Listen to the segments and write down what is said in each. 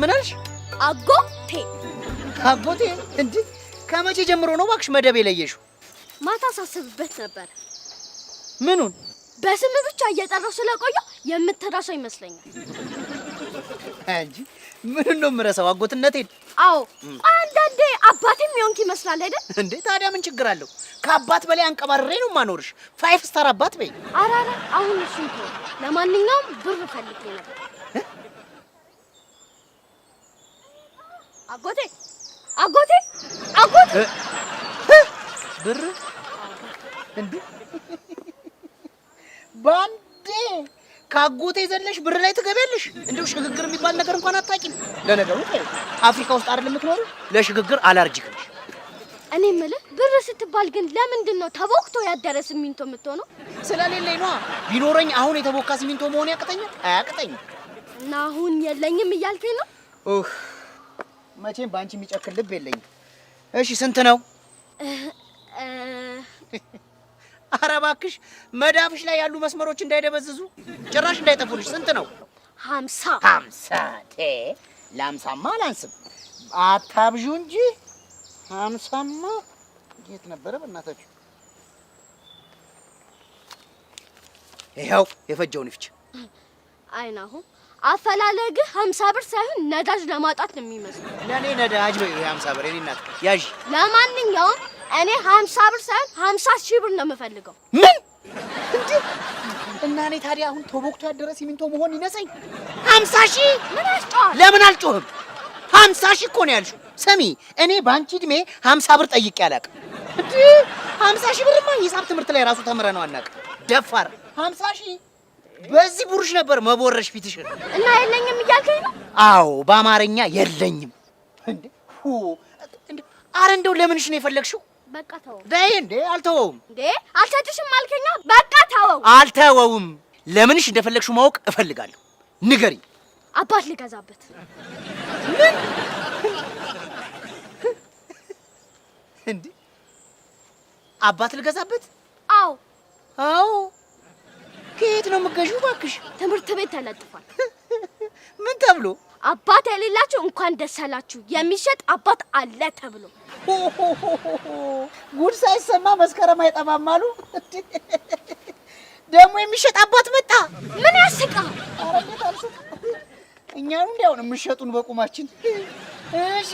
ምን አልሽ? አጎቴ አጎቴ እንዴ? ከመቼ ጀምሮ ነው እባክሽ መደብ የለየሽው? ማታ ሳስብበት ነበር። ምኑን? በስም ብቻ እየጠራው ስለቆየው የምትረሳው ይመስለኛል። አንጂ ምን ነው የምረሳው አጎትነቴን? አዎ አንዳንዴ አባቴም ይሆንክ ይመስላል አይደል? እንዴ ታዲያ ምን ችግር አለው? ከአባት በላይ አንቀባርሬ ነው ማኖርሽ። 5 ስታር አባት በይ። አራራ አሁን እሱ ነው። ለማንኛውም ብር ፈልጌ ነበር። አጎቴ አጎቴ አጎቴ ብር እንዴ? ባንዴ ካጎቴ ዘለሽ ብር ላይ ትገቢያለሽ? እንደው ሽግግር የሚባል ነገር እንኳን አታውቂም። ለነገሩ አፍሪካ ውስጥ አይደል የምትኖሪው? ለሽግግር አላርጂክ ነሽ። እኔ የምልህ ብር ስትባል ግን ለምንድን ነው ተቦክቶ ያደረ ሲሚንቶ የምትሆነው? ስለሌለኝ ነዋ። ቢኖረኝ አሁን የተቦካ ሲሚንቶ መሆን ያቅተኛል? አያቅተኝም። እና አሁን የለኝም እያልከኝ ነው? መቼም በአንቺ የሚጨክል ልብ የለኝም። እሺ ስንት ነው? ኧረ እባክሽ መዳፍሽ ላይ ያሉ መስመሮች እንዳይደበዝዙ ጭራሽ እንዳይጠፉልሽ። ስንት ነው? 50 50 ለ50ማ አላንስም። አታብዡ እንጂ 50ማ የት ነበረ በእናታችሁ? ይኸው የፈጀውን ይፍጭ። አይናሁ አፈላለግህ 50 ብር ሳይሆን ነዳጅ ለማጣት ነው የሚመስለው። ለኔ ነዳጅ ወይ 50 ብር? የኔ እናት ያዥ። ለማንኛውም እኔ 50 ብር ሳይሆን 50,000 ብር ነው የምፈልገው። ምን እንዴ? እና እኔ ታዲያ አሁን ተቦክቶ ያደረ ሲሚንቶ መሆን ይነሰኝ? 50,000? ምን አስጮህ? ለምን አልጮህም? 50,000 እኮ ነው ያልሽው። ስሚ እኔ ባንቺ እድሜ 50 ብር ጠይቄ አላውቅም። እንዴ 50,000 ብርማ ሂሳብ ትምህርት ላይ ራሱ ተምረነው አናውቅም። ደፋር 50,000 በዚህ ቡርሽ ነበር መቦረሽ ፊትሽን። እና የለኝም እያልከኝ ነው? አዎ በአማርኛ የለኝም። እንዴ አረ እንደው ለምንሽ ነው የፈለግሽው? በቃ ተወው። በይ እንዴ አልተወውም። እንዴ አልሰጥሽም አልከኛ? በቃ ተወው። አልተወውም። ለምንሽ እንደፈለግሽው ማወቅ እፈልጋለሁ። ንገሪ። አባት ልገዛበት። ምን እንዴ? አባት ልገዛበት? አዎ አዎ። ከየት ነው የምትገዢው እባክሽ? ትምህርት ቤት ተለጥፏል። ምን ተብሎ? አባት የሌላችሁ እንኳን ደስ አላችሁ የሚሸጥ አባት አለ ተብሎ። ጉድ ሳይሰማ መስከረም አይጠባም አሉ። ደግሞ የሚሸጥ አባት መጣ። ምን ያስቃል? ኧረ እንዴት አልስቅ። እኛኑ እንዲያውን የምትሸጡን በቁማችን። እሺ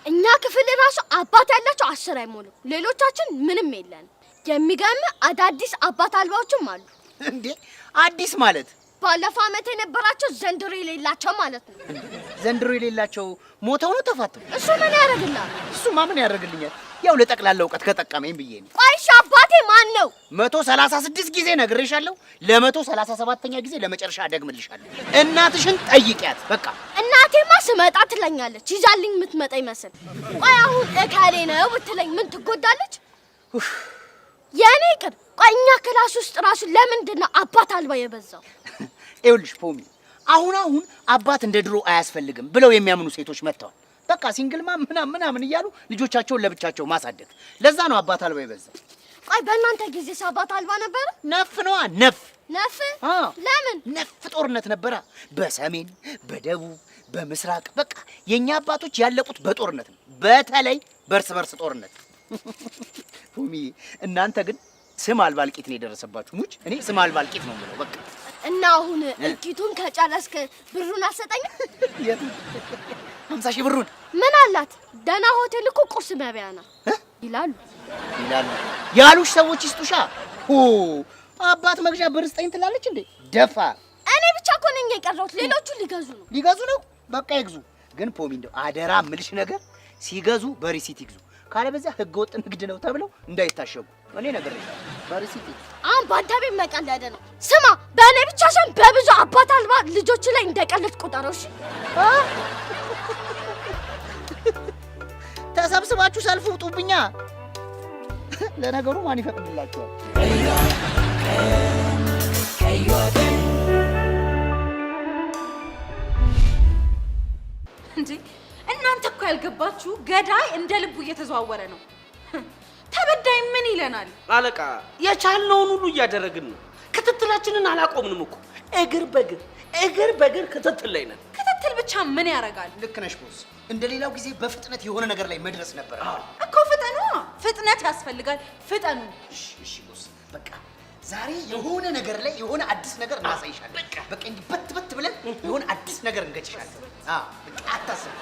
እኛ ክፍል ራሱ አባት ያላቸው 10 አይሞሉም። ሌሎቻችን ምንም የለን። የሚገርም አዳዲስ አባት አልባዎችም አሉ። እንዴ አዲስ ማለት? ባለፈው ዓመት የነበራቸው ዘንድሮ የሌላቸው ማለት ነው። ዘንድሮ የሌላቸው ሞተው ነው ተፋተው? እሱ ምን ያደርግልሃል? እሱማ ምን ያደርግልኛል? ያው ለጠቅላላ እውቀት ከጠቀመኝ ብዬ ነው። ቆይሽ አባቴ ማን ነው? 136 ጊዜ ነግሬሻለሁ። ለ137ኛ ጊዜ ለመጨረሻ ደግምልሻለሁ። እናትሽን ጠይቂያት በቃ። እናቴማ ስመጣ ትለኛለች። ይዛልኝ የምትመጣ ይመስል። ቆይ አሁን እካሌ ነው ብትለኝ ምን ትጎዳለች? የኔ ቅር ቆይ እኛ ክላስ ውስጥ ራሱ ለምንድን ነው አባት አልባ የበዛው? ይኸውልሽ ፖሚ አሁን አባት እንደ ድሮ አያስፈልግም ብለው የሚያምኑ ሴቶች መጥተዋል። በቃ ሲንግልማ ምናምን እያሉ ልጆቻቸውን ለብቻቸው ማሳደግ። ለዛ ነው አባት አልባ የበዛው። ቆይ በእናንተ ጊዜ አባት አልባ ነበር? ነፍ ነዋ ነፍ። ለምን? ነፍ ጦርነት ነበራ። በሰሜን በደቡብ በምስራቅ በቃ የኛ አባቶች ያለቁት በጦርነት ነው። በተለይ በእርስ በርስ ጦርነት። ፖሚ እናንተ ግን ስም አልባ እልቂት ነው የደረሰባችሁ። ሙጭ እኔ ስም አልባ እልቂት ነው የምለው በቃ። እና አሁን እልቂቱን ከጨረስክ ብሩን አሰጠኝ? 50,000 ብሩን ምን አላት? ደህና ሆቴል እኮ ቁርስ መብያ ነው ይላሉ። ያሉሽ ሰዎች ይስጡሻ። አባት መግዣ ብር ስጠኝ ትላለች እንዴ? ደፋ። እኔ ብቻ እኮ ነኝ የቀረሁት። ሌሎቹ ሊገዙ ነው። በቃ ይግዙ። ግን ፖሚ እንደው አደራ ምልሽ ነገር ሲገዙ በሪሲት ይግዙ። ካለበዚያ ህገወጥ ንግድ ነው ተብለው እንዳይታሸጉ። እኔ ነግሬሻለሁ። በሪሲት አሁን ባንተ ቤት መቀለድ ነው። ስማ በእኔ ብቻ ሳይሆን በብዙ አባት አልባ ልጆች ላይ እንደቀለድ ቁጠረው። እሺ ተሰብስባችሁ ሰልፍ ውጡብኛ። ለነገሩ ማን ይፈቅድላችኋል? እንዴ እናንተ እኮ ያልገባችሁ ገዳይ እንደ ልቡ እየተዘዋወረ ነው። ተበዳይ ምን ይለናል? አለቃ የቻልነውን ሁሉ እያደረግን ነው። ክትትላችንን አላቆምንም እኮ። እግር በእግር እግር በእግር ክትትል ላይ ነን። ክትትል ብቻ ምን ያደርጋል? ልክ ነሽ ቦስ። እንደሌላው ጊዜ በፍጥነት የሆነ ነገር ላይ መድረስ ነበር እኮ። ፍጠኑ፣ ፍጥነት ያስፈልጋል። ፍጠኑ። እሺ ቦስ፣ በቃ ዛሬ የሆነ ነገር ላይ የሆነ አዲስ ነገር እናሳይሻለን። በቃ እንዲህ በት ብለን የሆነ አዲስ ነገር እንገጭሻለን። በቃ አታስብ።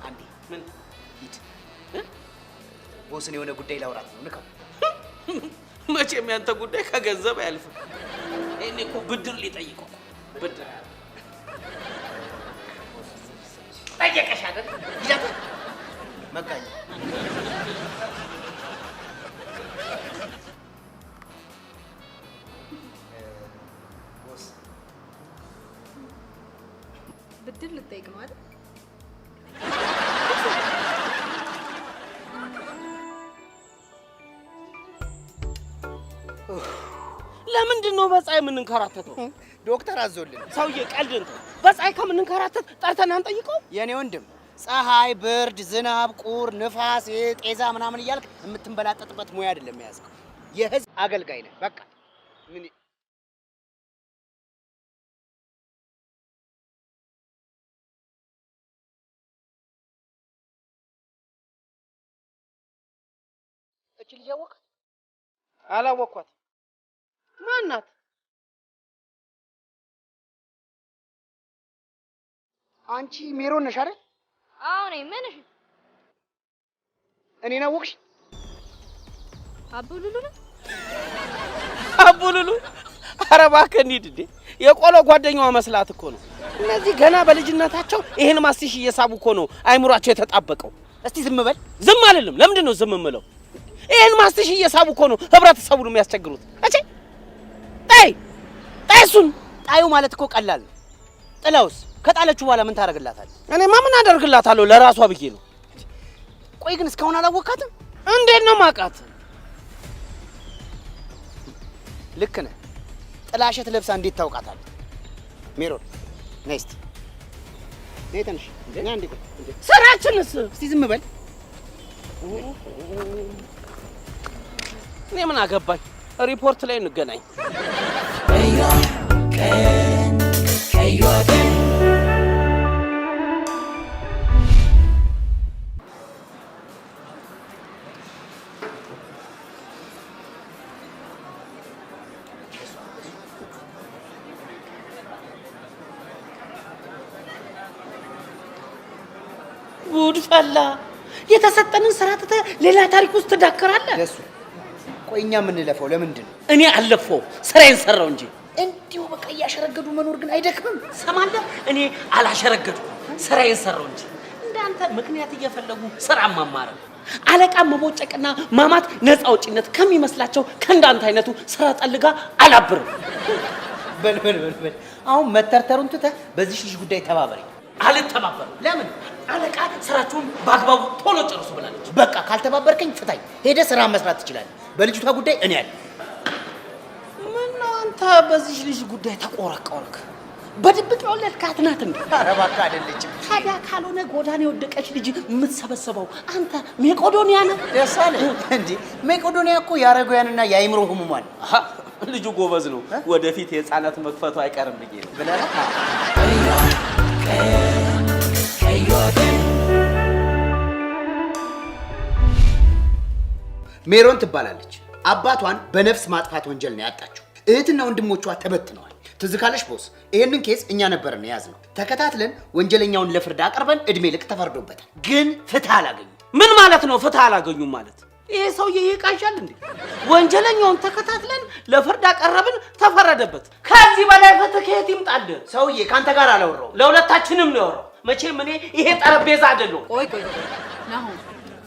አንዴ ምን ሂድ፣ ቦስን የሆነ ጉዳይ ላውራት ነው። ንካው። መቼም ያንተ ጉዳይ ከገንዘብ አያልፍም። እኔ እኮ ብድር ሊጠይቀው ብድር ጠየቀሽ አይደል? ይላል መጋኛ ቦስ ብድር ልጠይቅ ነው አይደል? ለምንድን ነው በፀሐይ የምንንከራተተው? ዶክተር አዞልን። ሰውዬ ቀልድ እንትን በፀሐይ ከምንንከራተት ጠርተን አንጠይቀው? የኔ ወንድም ፀሐይ፣ ብርድ፣ ዝናብ፣ ቁር፣ ንፋስ፣ ጤዛ ምናምን እያልክ የምትንበላጠጥበት ሙያ አይደለም የያዝከው። የህዝብ አገልጋይ ነህ። በቃ ምን እቺ ልጅ አወቃት? አላወኳት። ማናት? አንቺ ሜሮን ነሽ አይደል? አዎ ነኝ። ምን? እኔን አወቅሽ? አቡሉሉ ነው። አቡሉሉ? ኧረ እባክህ እንሂድ እንዴ! የቆሎ ጓደኛዋ መስላት እኮ ነው። እነዚህ ገና በልጅነታቸው ይሄን ማስቲሽ እየሳቡ እኮ ነው አይምሯቸው የተጣበቀው። እስቲ ዝም በል። ዝም አልልም። ለምንድን ነው ዝም የምለው? ይሄን ማስቲሽ እየሳቡ እኮ ነው ህብረተሰቡን የሚያስቸግሩት። እቺ ጣይ እሱን ጣዩ ማለት እኮ ቀላል ነው። ጥላውስ ከጣለችው በኋላ ምን ታደርግላታለህ? እኔማ ምን አደርግላታለሁ? ለራሷ ብዬ ነው። ቆይ ግን እስካሁን አላወቃትም? እንዴት ነው ማውቃት? ልክ ነህ። ጥላሸት ለብሳ እንዴት ታውቃታለህ? ሜሮን ነይ እስቲ ነይ ተነሽ። እኛ እንዴ ስራችንስ? እስቲ ዝም በል። እኔ ምን አገባኝ? ሪፖርት ላይ እንገናኝ። ጉድ ፈላ። የተሰጠንን ስራ ትተህ ሌላ ታሪክ ውስጥ ትዳከራለህ። ለሱ ቆይ እኛ የምንለፈው ለምንድን ነው? እኔ አለፈው ስራዬን ሰራው እንጂ እንዲሁ በቃ እያሸረገዱ መኖር ግን አይደክምም? ሰማለህ? እኔ አላሸረገድኩም፣ ስራዬን ሰራው እንጂ እንዳንተ ምክንያት እየፈለጉ ስራ ማማረር፣ አለቃ መቦጨቅና ማማት ነፃ አውጪነት ከሚመስላቸው ከእንዳንተ አይነቱ ስራ ጠልጋ አላብርም። በል አሁን መተርተሩን ትተህ በዚህ ልጅ ጉዳይ ተባበረኝ። አልተባበርም። ለምን? አለቃ ስራችሁን በአግባቡ ቶሎ ጨርሱ ብላለች። በቃ ካልተባበርከኝ ፍታኝ። ሄደህ ስራ መስራት ትችላለህ። በልጅቷ ጉዳይ እኔ አለ። ምን ነው አንተ በዚህ ልጅ ጉዳይ ተቆረቆርክ? በድብቅ የወለድካት ናት እንዴ? ኧረ እባክህ አይደለችም። ታዲያ ካልሆነ ጎዳና የወደቀች ልጅ የምትሰበሰበው አንተ ሜቄዶንያ ነህ? ደስ አለህ እንዴ? ሜቄዶንያ እኮ የአረጋውያንና የአእምሮ ህሙማን። ልጁ ጎበዝ ነው። ወደፊት የህፃናት መክፈቱ አይቀርም ብዬ ነው ብለህ ሜሮን ትባላለች። አባቷን በነፍስ ማጥፋት ወንጀል ነው ያጣችው። እህትና ወንድሞቿ ተበትነዋል። ትዝ ካለሽ ቦስ፣ ይሄንን ኬስ እኛ ነበርን የያዝነው። ተከታትለን ወንጀለኛውን ለፍርድ አቅርበን እድሜ ልክ ተፈርዶበታል። ግን ፍትህ አላገኙም። ምን ማለት ነው ፍትህ አላገኙም ማለት? ይሄ ሰውዬ ይቃዣል እንዴ? ወንጀለኛውን ተከታትለን ለፍርድ አቀረብን፣ ተፈረደበት። ከዚህ በላይ ፍትህ ከየት ይምጣል? ሰውዬ ካንተ ጋር አላወራሁም፣ ለሁለታችንም ነው ያወራው። መቼም እኔ ይሄ ጠረጴዛ አይደለም። ቆይ ናሁን፣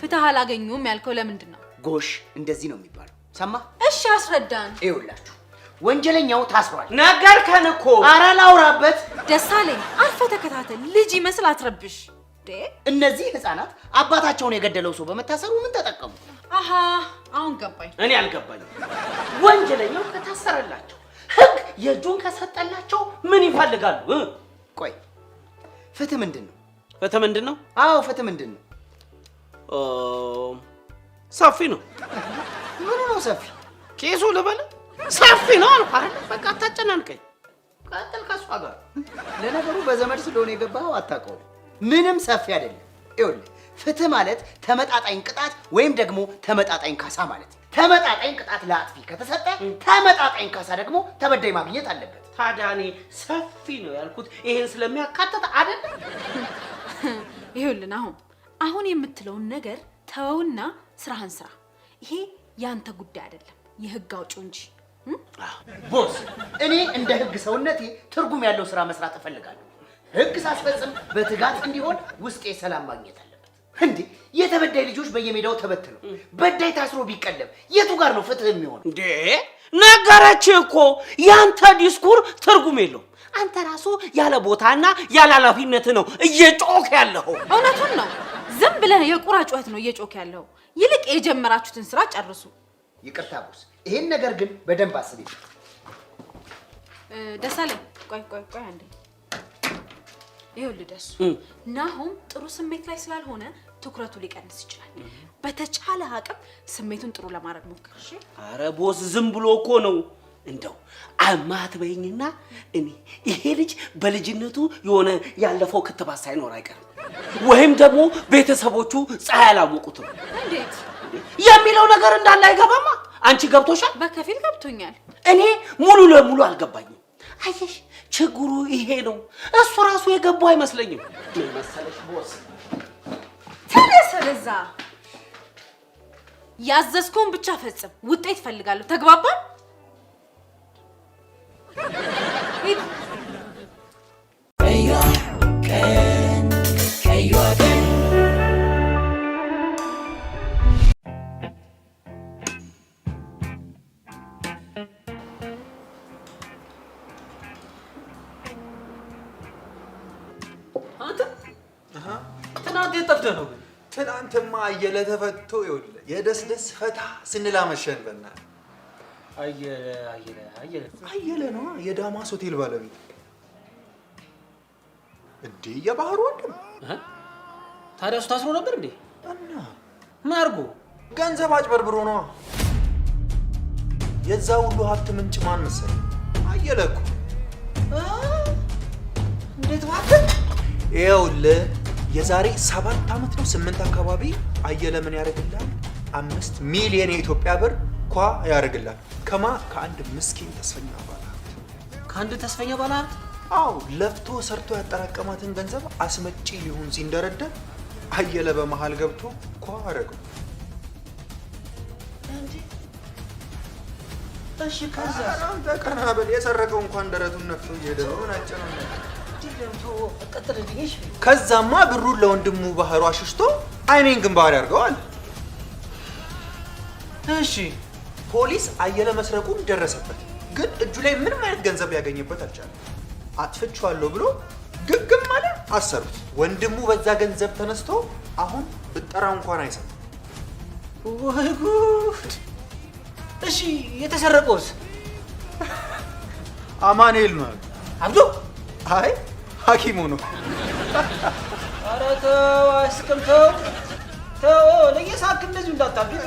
ፍትህ አላገኙም ያልከው ለምንድን ነው? ጎሽ እንደዚህ ነው የሚባለው። ሰማ? እሺ አስረዳን። ይኸውላችሁ ወንጀለኛው ታስሯል። ነገርከን እኮ። ኧረ ላውራበት። ደሳለኝ አልፈህ ተከታተል። ልጅ ይመስል አትረብሽ። እነዚህ ህፃናት አባታቸውን የገደለው ሰው በመታሰሩ ምን ተጠቀሙ? አሃ አሁን ገባኝ። እኔ አልገባኝም። ወንጀለኛው ከታሰረላቸው ህግ የእጁን ከሰጠላቸው ምን ይፈልጋሉ? ቆይ ፍትህ ምንድን ነው? ፍትህ ምንድን ነው? አዎ ፍትህ ምንድን ነው? ሰፊ ነው። ምኑ ነው ሰፊ? ኬሱ ልበል ሰፊ ነው አልኩ አይደል? በቃ አታጨናንቀኝ። ቀጥል ከሷ ጋር። ለነገሩ በዘመድ ስለሆነ የገባኸው አታውቀውም። ምንም ሰፊ አይደለም። ይኸውልህ ፍትህ ማለት ተመጣጣኝ ቅጣት ወይም ደግሞ ተመጣጣኝ ካሳ ማለት። ተመጣጣኝ ቅጣት ለአጥፊ ከተሰጠ ተመጣጣኝ ካሳ ደግሞ ተበዳይ ማግኘት አለበት። ታዲያ እኔ ሰፊ ነው ያልኩት ይሄን ስለሚያካትት አይደለም። ይኸውልህ አሁን የምትለውን ነገር ተወውና ስራህን ስራ። ይሄ ያንተ ጉዳይ አይደለም የህግ አውጪው እንጂ። ቦስ እኔ እንደ ህግ ሰውነቴ ትርጉም ያለው ስራ መስራት እፈልጋለሁ። ህግ ሳስፈጽም በትጋት እንዲሆን ውስጤ ሰላም ማግኘት አለበት። እንዴ የተበዳይ ልጆች በየሜዳው ተበትነው በዳይ ታስሮ ቢቀለብ የቱ ጋር ነው ፍትህ የሚሆነው? እንዴ ነገረችህ እኮ ያንተ ዲስኩር ትርጉም የለውም። አንተ ራሱ ያለ ቦታና ያለ ኃላፊነት ነው እየጮክ ያለው። እውነቱን ነው። ዝም ብለህ የቁራ ጩኸት ነው እየጮክ ያለው። ይልቅ የጀመራችሁትን ስራ ጨርሱ። ይቅርታ ቦስ፣ ይሄን ነገር ግን በደንብ አስቢበት። ደሳለኝ ቆይ አንዴ። ይኸውልህ ደሱ ናሆም ጥሩ ስሜት ላይ ስላልሆነ ትኩረቱ ሊቀንስ ይችላል። በተቻለ አቅም ስሜቱን ጥሩ ለማድረግ ሞክር። እሺ? አረ ቦስ ዝም ብሎ እኮ ነው። እንደው አማትበይኝና እኔ ይሄ ልጅ በልጅነቱ የሆነ ያለፈው ክትባት ሳይኖር አይቀርም ወይም ደግሞ ቤተሰቦቹ ፀሐይ አላሞቁትም እንዴት የሚለው ነገር እንዳለ አይገባማ። አንቺ ገብቶሻል? በከፊል ገብቶኛል። እኔ ሙሉ ለሙሉ አልገባኝም። አየሽ ችግሩ ይሄ ነው። እሱ ራሱ የገባው አይመስለኝም። ምን መሰለሽ ቦስ፣ ስለዛ ያዘዝከውን ብቻ ፈጽም። ውጤት ፈልጋለሁ። ተግባባን? ትናንት የጠፍተህ ነው? ትናንትማ አየለ ተፈቶ ይኸውልህ የደስደስ ፈታ ስንል አመሸን። በእናትህ አየለ ነው የዳማስ ሆቴል ባለቤት እንዴ? የባህር ወንድም። ታዲያ እሱ ታስሮ ነበር እንዴ? እና ምን አድርጎ? ገንዘብ አጭበርብሮ ነው። የዛ ሁሉ ሀብት ምንጭ ማን መሰለህ? አየለ እኮ። እንዴት ማለት? ይኸውልህ የዛሬ 7 ዓመት ነው 8 አካባቢ አየለ ምን ያደርግልሃል? 5 ሚሊዮን የኢትዮጵያ ብር ኳ ያደርግልሃል። ከአንድ ምስኪን ተስፈኛ ባለሀብት። ከአንድ ተስፈኛ ባለሀብት? አዎ፣ ለፍቶ ሰርቶ ያጠራቀማትን ገንዘብ አስመጪ ሊሆን ሲንደረደር አየለ በመሃል ገብቶ ኳ አደረገው። እሺ ከዛ አንተ ቀና በል። የሰረቀው እንኳን ደረቱን ነፍቶ እየሄደ ነው። ናቸው ከዛማ ብሩን ለወንድሙ ባህሩ አሽሽቶ አይኔን ግንባር ያርገዋል። እሺ ፖሊስ አየለ መስረቁን ደረሰበት፣ ግን እጁ ላይ ምንም አይነት ገንዘብ ያገኘበት አልቻለም። አጥፍቼዋለሁ ብሎ ግግም አለ፣ አሰሩት። ወንድሙ በዛ ገንዘብ ተነስቶ አሁን ብጠራ እንኳን አይሰማም። ወይ ጉድ! እሺ የተሰረቀውስ? አማኑኤል ነው አብዱ? አይ ሐኪሙ ነው። ኧረ ተው አያስቅም። ተው ለየሳቅ እንደዚሁ እንዳታብድ።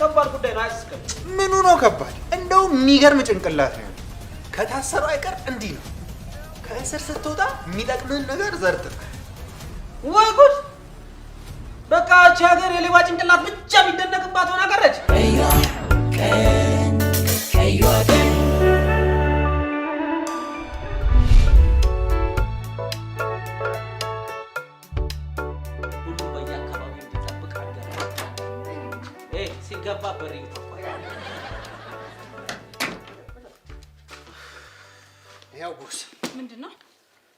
ከባድ ጉዳይ ነው። አያስቅም። ምኑ ነው ከባድ? እንደው የሚገርም ጭንቅላት ነው። ከታሰሩ አይቀር እንዲህ ነው። ከእስር ስትወጣ የሚጠቅምህን ነገር ዘርጥጥ። ወይ ጉድ! በቃ እቺ ሀገር የሌባ ጭንቅላት ብቻ የሚደነቅባት ሆና ቀረች። ሲገባ በሬ ተቆጣ። ያው ቦስ ምንድነው?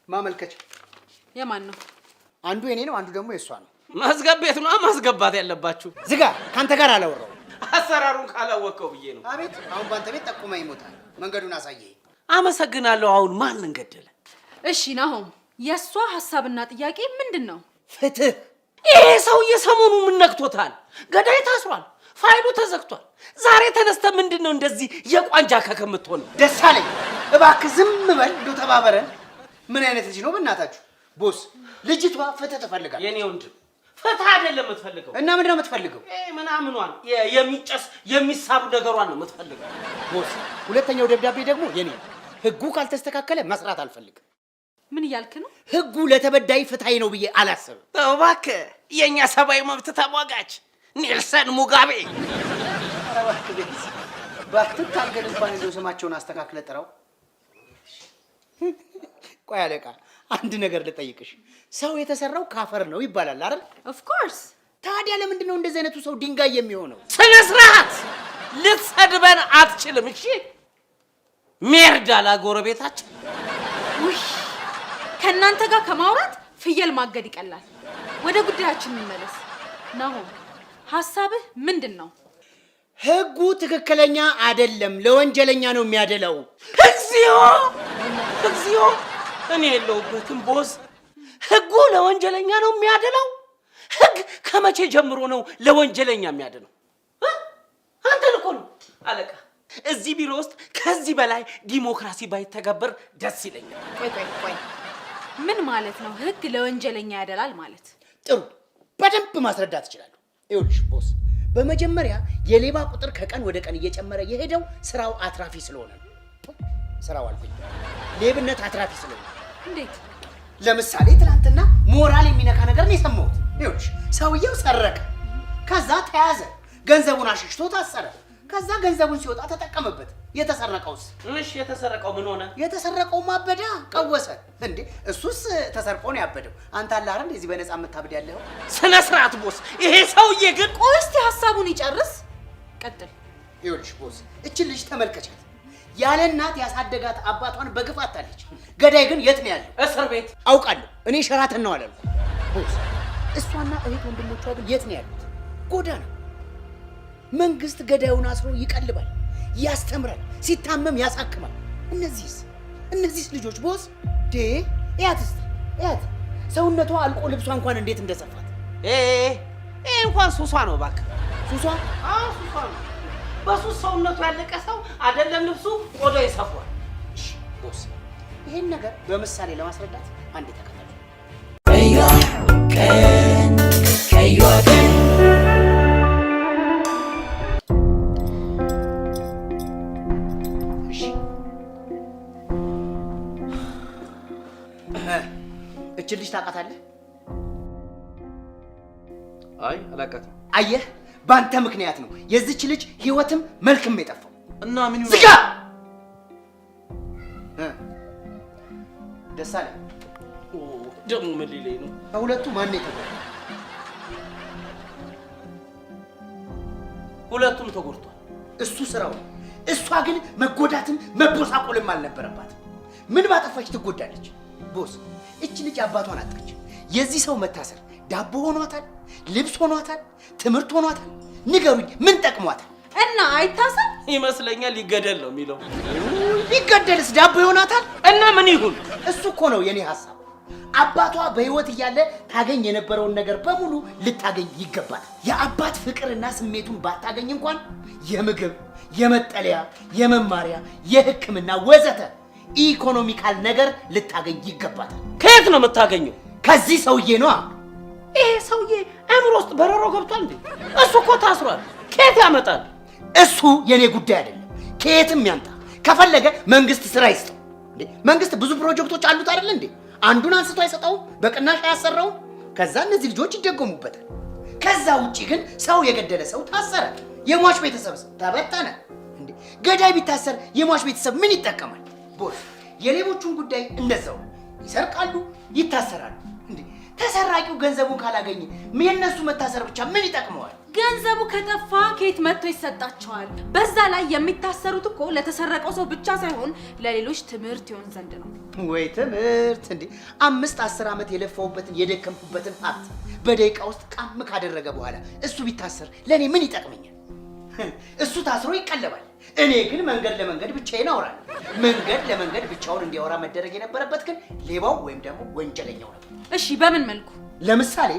ማመልከቻ። የማን ነው? አንዱ የኔ ነው፣ አንዱ ደግሞ የሷ ነው። ማስገብ ቤት ነው ማስገባት ያለባችሁ። ዝጋ። ካንተ ጋር አላወራው። አሰራሩን ካላወቀው ብዬ ነው። አቤት። አሁን ባንተ ቤት ጠቁመ ይሞታል። መንገዱን አሳየኝ። አመሰግናለሁ። አሁን ማን እንገደለ? እሺ ናሆም፣ የሷ ሐሳብና ጥያቄ ምንድነው? ፍትህ። ይሄ ሰውዬ ሰሞኑ ምን ነክቶታል? ገዳይ ታስሯል። ፋይሉ ተዘግቷል። ዛሬ ተነስተ ምንድነው እንደዚህ የቋንጃ ከከምትሆን? ደሳለኝ እባክህ ዝም በል። እንደው ተባበረን። ምን አይነት ልጅ ነው በእናታችሁ? ቦስ ልጅቷ ፍትህ ትፈልጋለች። የኔ ወንድም ፍትህ አይደለም የምትፈልገው። እና ምንድን ነው የምትፈልገው? ምናምኗን የሚጨስ የሚሳብ ነገሯን ነው የምትፈልገው። ቦስ ሁለተኛው ደብዳቤ ደግሞ የኔ ህጉ ካልተስተካከለ መስራት አልፈልግም። ምን እያልክ ነው? ህጉ ለተበዳይ ፍትሃዊ ነው ብዬ አላስብም። እባክህ የኛ ሰብአዊ መብት ተሟጋች ኔልሰን ሙጋቤ ባትታገል እንኳን እንደው ስማቸውን አስተካክለ ጥራው። ቆይ አለቃ አንድ ነገር ልጠይቅሽ። ሰው የተሰራው ካፈር ነው ይባላል አይደል? ኦፍ ኮርስ። ታዲያ ለምንድን ነው እንደዚህ አይነቱ ሰው ድንጋይ የሚሆነው? ስነ ስርዓት ልትሰድበን አትችልም። እሺ ሜርዳላ ጎረቤታችን። ውይ ከእናንተ ጋር ከማውራት ፍየል ማገድ ይቀላል። ወደ ጉዳያችን እንመለስ። ናሆም ሐሳብህ ምንድን ነው? ህጉ ትክክለኛ አይደለም፣ ለወንጀለኛ ነው የሚያደላው። እግዚኦ እግዚኦ! እኔ የለሁበትም ቦስ። ህጉ ለወንጀለኛ ነው የሚያደላው? ህግ ከመቼ ጀምሮ ነው ለወንጀለኛ የሚያደላው? አንተን እኮ ነው አለቃ። እዚህ ቢሮ ውስጥ ከዚህ በላይ ዲሞክራሲ ባይተገበር ደስ ይለኛል። ቆይ ምን ማለት ነው ህግ ለወንጀለኛ ያደላል ማለት? ጥሩ፣ በደንብ ማስረዳት እችላለሁ። ይኸውልሽ ቦስ፣ በመጀመሪያ የሌባ ቁጥር ከቀን ወደ ቀን እየጨመረ የሄደው ስራው አትራፊ ስለሆነ ነው። ስራው አልኩኝ፣ ሌብነት አትራፊ ስለሆነ። እንዴት? ለምሳሌ ትናንትና ሞራል የሚነካ ነገር ነው የሰማሁት። ይኸውልሽ ሰውየው ሰረቀ፣ ከዛ ተያዘ፣ ገንዘቡን አሽሽቶ ታሰረ። ከዛ ገንዘቡን ሲወጣ ተጠቀመበት። የተሰረቀውስ? እሺ የተሰረቀው ምን ሆነ? የተሰረቀው ማበዳ ቀወሰ። እንዴ እሱስ ተሰርቆ ነው ያበደው። አንተ አለ አይደል እዚህ በነፃ የምታብድ ያለው። ስነ ስርዓት ቦስ። ይሄ ሰውዬ ግን ቆይ እስቲ ሐሳቡን ይጨርስ። ቀጥል። ይኸውልሽ ቦስ፣ እችን ልጅ ተመልከቻት። ያለ እናት ያሳደጋት አባቷን በግፍ አታለች። ገዳይ ግን የት ነው ያለው? እስር ቤት። አውቃለሁ እኔ ሸራተን ነው አላልኩ ቦስ። እሷና እህት ወንድሞቿ ግን የት ነው ያሉት? ጎዳና። መንግስት ገዳዩን አስሮ ይቀልባል፣ ያስተምራል፣ ሲታመም ያሳክማል። እነዚህስ ልጆች ቦስ እያት እስቲ እያት፣ ሰውነቷ አልቆ ልብሷ እንኳን እንዴት እንደሰፋት። ይሄ እንኳን ሱሷ ነው እባክህ። ሱሷ? አዎ ሱሷ ነው። በሱስ ሰውነቱ ያለቀ ሰው አይደለም ልብሱ ቆዳ ይሰፋል። እሺ ቦስ፣ ይሄን ነገር በምሳሌ ለማስረዳት አንድ ተከታተሉ። እችን ልጅ ታውቃታለህ? አይ አላውቃትም። አየህ፣ በአንተ ምክንያት ነው የዚች ልጅ ህይወትም መልክም የጠፋው። እና ምን ይሆናል? ዝጋ! ደስ አለህ? ደግሞ ምን ሊለኝ ነው? ከሁለቱ ማን የተጎዳ? ሁለቱም ተጎድቷል። እሱ ስራው። እሷ ግን መጎዳትም መቦሳቆልም አልነበረባትም። ምን ባጠፋች ትጎዳለች? ቦስ፣ እች ልጅ አባቷን አጣች። የዚህ ሰው መታሰር ዳቦ ሆኗታል? ልብስ ሆኗታል? ትምህርት ሆኗታል? ንገሩኝ፣ ምን ጠቅሟታል? እና አይታሰብ ይመስለኛል ሊገደል ነው የሚለው። ሊገደልስ ዳቦ ይሆናታል? እና ምን ይሁን? እሱ እኮ ነው የኔ ሐሳብ። አባቷ በህይወት እያለ ታገኝ የነበረውን ነገር በሙሉ ልታገኝ ይገባል። የአባት ፍቅርና ስሜቱን ባታገኝ እንኳን የምግብ፣ የመጠለያ፣ የመማሪያ፣ የሕክምና ወዘተ ኢኮኖሚካል ነገር ልታገኝ ይገባታል። ከየት ነው የምታገኘው? ከዚህ ሰውዬ ነዋ። ይሄ ሰውዬ አእምሮ ውስጥ በረሮ ገብቷል እንዴ? እሱ እኮ ታስሯል። ከየት ያመጣል? እሱ የኔ ጉዳይ አይደለም። ከየትም ያምጣ። ከፈለገ መንግስት ስራ ይስጠው። እንዴ መንግስት ብዙ ፕሮጀክቶች አሉት አይደል እንዴ? አንዱን አንስቶ አይሰጠውም? በቅናሽ አያሰራውም? ከዛ እነዚህ ልጆች ይደገሙበታል። ከዛ ውጪ ግን ሰው የገደለ ሰው ታሰረ፣ የሟች ቤተሰብ ተበተነ። እንዴ ገዳይ ቢታሰር የሟች ቤተሰብ ምን ይጠቀማል? ቦስ፣ የሌቦቹን ጉዳይ እንደዛው ይሰርቃሉ፣ ይታሰራሉ። እንዴ ተሰራቂው ገንዘቡን ካላገኘ የእነሱ መታሰር ብቻ ምን ይጠቅመዋል? ገንዘቡ ከጠፋ ከየት መጥቶ ይሰጣቸዋል? በዛ ላይ የሚታሰሩት እኮ ለተሰረቀው ሰው ብቻ ሳይሆን ለሌሎች ትምህርት ይሆን ዘንድ ነው። ወይ ትምህርት! እንዴ 5-10 ዓመት የለፋውበትን የደከምኩበትን ሀብት በደቂቃ ውስጥ ቃም ካደረገ በኋላ እሱ ቢታሰር ለኔ ምን ይጠቅመኛል? እሱ ታስሮ ይቀለባል። እኔ ግን መንገድ ለመንገድ ብቻዬን አወራለሁ። መንገድ ለመንገድ ብቻውን እንዲያወራ መደረግ የነበረበት ግን ሌባው ወይም ደግሞ ወንጀለኛው ነበር። እሺ በምን መልኩ? ለምሳሌ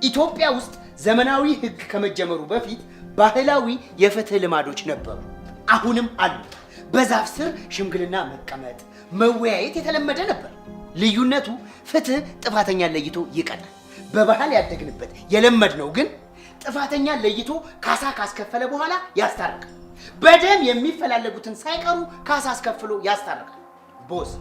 ኢትዮጵያ ውስጥ ዘመናዊ ሕግ ከመጀመሩ በፊት ባህላዊ የፍትህ ልማዶች ነበሩ፣ አሁንም አሉ። በዛፍ ስር ሽምግልና መቀመጥ፣ መወያየት የተለመደ ነበር። ልዩነቱ ፍትህ ጥፋተኛን ለይቶ ይቀጣል። በባህል ያደግንበት የለመድነው ግን ጥፋተኛን ለይቶ ካሳ ካስከፈለ በኋላ ያስታርቃል። በደም የሚፈላለጉትን ሳይቀሩ ካሳ አስከፍሎ ያስታርቃል። ቦስ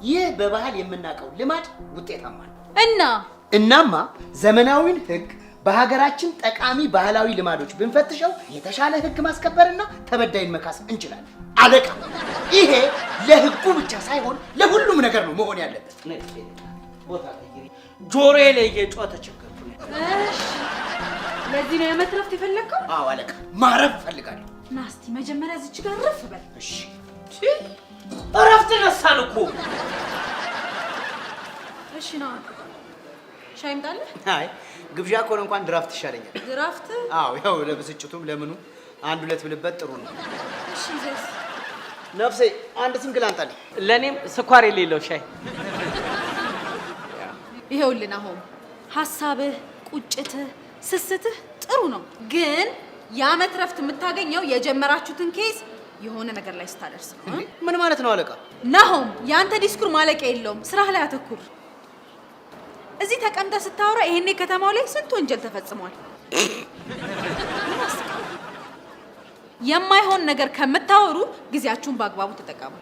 ይህ በባህል የምናውቀው ልማድ ውጤታማ ነው። እናማ ዘመናዊን ህግ በሀገራችን ጠቃሚ ባህላዊ ልማዶች ብንፈትሸው የተሻለ ህግ ማስከበርና ተበዳይን መካስ እንችላለን። አለቃ ይሄ ለህጉ ብቻ ሳይሆን ለሁሉም ነገር ነው መሆን ያለበት። ቦታ ቀይሪ። ጆሮዬ ላይ እየጮኸ ተቸገርኩ። እሺ ለዚህ ነው የመትረፍት የፈለከው? አዎ አለቃ፣ ማረፍ እፈልጋለሁ። ና እስቲ መጀመሪያ እዚች ጋር ረፍ በል። እሺ እረፍት ነሳን እኮ። እሺ ና ሻይ እምጣልህ? አይ ግብዣ ከሆነ እንኳን ድራፍት ይሻለኛል። ድራፍት? አዎ ያው ለብስጭቱም ለምኑ አንድ ሁለት ብልበት ጥሩ ነው። እሺ ዘስ ነፍሴ አንድ ሲንግል አንጣልኝ። ለኔም ስኳር የሌለው ሻይ። ይኸውልህ አሁን ሐሳብህ፣ ቁጭትህ፣ ስስትህ ጥሩ ነው፣ ግን የዓመት ረፍት የምታገኘው የጀመራችሁትን ኬዝ የሆነ ነገር ላይ ስታደርስ ነው። ምን ማለት ነው አለቃ? ናሆም ያንተ ዲስኩር ማለቂያ የለውም። ስራህ ላይ አተኩር። እዚህ ተቀምጠህ ስታወራ ይሄኔ ከተማው ላይ ስንት ወንጀል ተፈጽሟል። የማይሆን ነገር ከምታወሩ ጊዜያችሁን በአግባቡ ተጠቀሙ።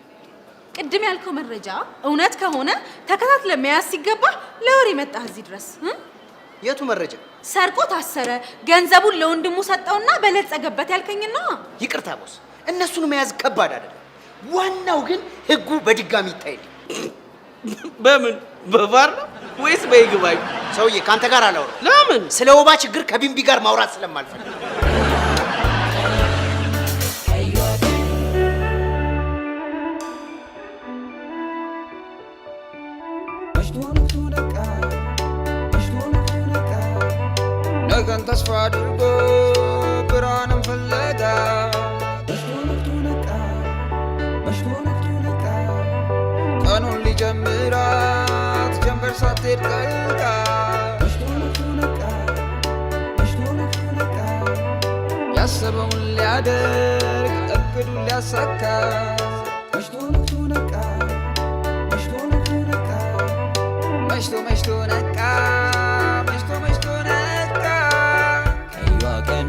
ቅድም ያልከው መረጃ እውነት ከሆነ ተከታትለ መያዝ ሲገባ ለወሬ መጣህ እዚህ ድረስ። የቱ መረጃ? ሰርቆ ታሰረ፣ ገንዘቡን ለወንድሙ ሰጠውና በለጸገበት ያልከኝና። ይቅርታ ቦስ፣ እነሱን መያዝ ከባድ አይደለም። ዋናው ግን ህጉ በድጋሚ ይታይል። በምን በቫር ነው ወይስ በይግባኝ? ሰውዬ ካንተ ጋር አላወራም። ለምን? ስለ ወባ ችግር ከቢምቢ ጋር ማውራት ስለማልፈልግ። ነገን ተስፋ አድርጎ ብርሃንን ፍለጋ ቀኑን ሊጀምራት ጀንበር ሳትሄድ ጠልቃ ያሰበውን ሊያደርግ እቅዱን ሊያሳካ መሽቶ ነቃ መሽቶ ነቃ ቀይዋ ቀን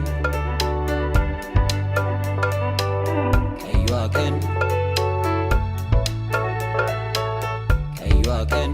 ቀይዋ ቀን